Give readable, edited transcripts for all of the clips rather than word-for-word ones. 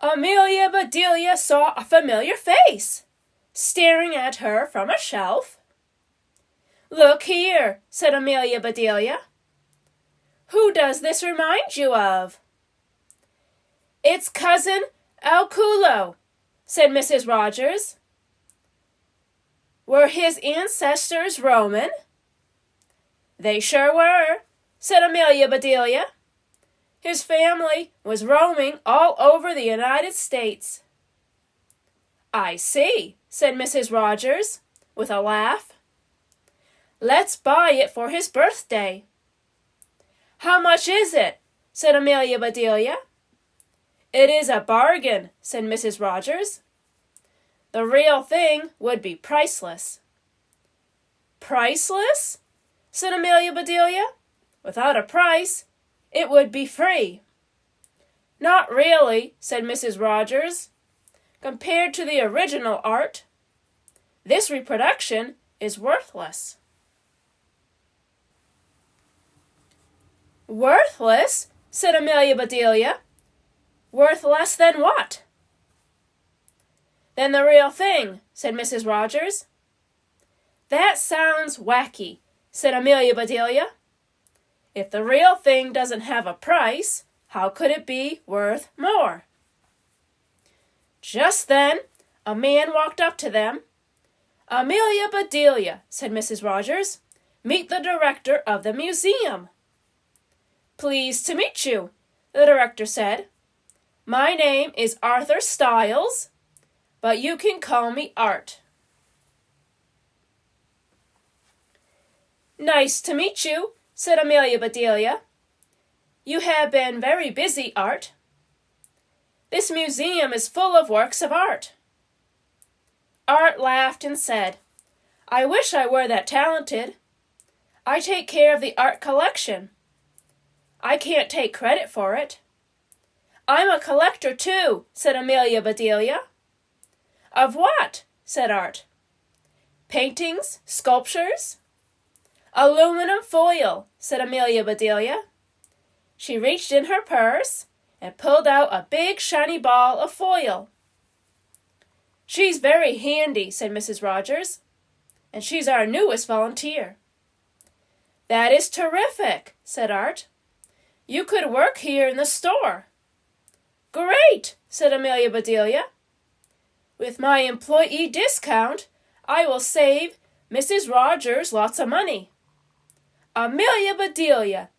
Amelia Bedelia saw a familiar face, staring at her from a shelf. "Look here," said Amelia Bedelia. "Who does this remind you of?" "It's Cousin Alculo," said Mrs. Rogers. "Were his ancestors Roman?" "They sure were," said Amelia Bedelia. "His family was roaming all over the United States." "I see," said Mrs. Rogers, with a laugh. "Let's buy it for his birthday." "How much is it?" said Amelia Bedelia. "It is a bargain," said Mrs. Rogers. "The real thing would be priceless." "Priceless?" said Amelia Bedelia. "Without a price, it would be free." "Not really," said Mrs. Rogers. "Compared to the original art, this reproduction is worthless." "Worthless?" said Amelia Bedelia. "Worth less than what?" "Than the real thing," said Mrs. Rogers. "That sounds wacky," said Amelia Bedelia. "If the real thing doesn't have a price, how could it be worth more?" Just then, a man walked up to them. "Amelia Bedelia," said Mrs. Rogers. "Meet the director of the museum." "Pleased to meet you," the director said. "My name is Arthur Styles, but you can call me Art." "Nice to meet you," said Amelia Bedelia. "You have been very busy, Art. This museum is full of works of art." Art laughed and said, "I wish I were that talented. I take care of the art collection. I can't take credit for it." "I'm a collector too," said Amelia Bedelia. "Of what?" said Art. "Paintings, sculptures?" "Aluminum foil," said Amelia Bedelia. She reached in her purse and pulled out a big shiny ball of foil. "She's very handy," said Mrs. Rogers, "and she's our newest volunteer." "That is terrific," said Art. "You could work here in the store." "Great," said Amelia Bedelia. "With my employee discount, I will save Mrs. Rogers lots of money." "Amelia Bedelia,"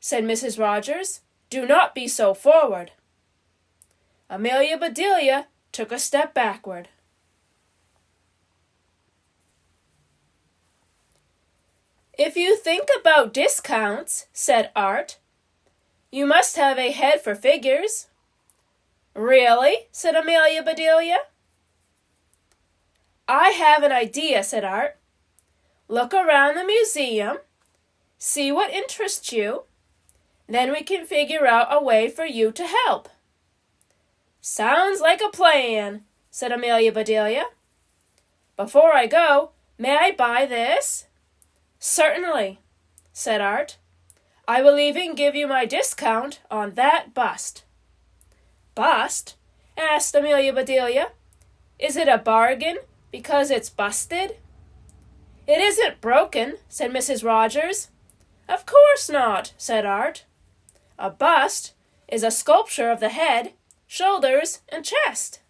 said Mrs. Rogers, "do not be so forward." Amelia Bedelia took a step backward. "If you think about discounts," said Art, "you must have a head for figures." "Really?" said Amelia Bedelia. "I have an idea," said Art. "Look around the museum, see what interests you, then we can figure out a way for you to help." "Sounds like a plan," said Amelia Bedelia. "Before I go, may I buy this?" "Certainly," said Art. "I will even give you my discount on that bust." "Bust?" asked Amelia Bedelia. "Is it a bargain because it's busted?" "It isn't broken," said Mrs. Rogers. "Of course not," said Art. "A bust is a sculpture of the head, shoulders, and chest."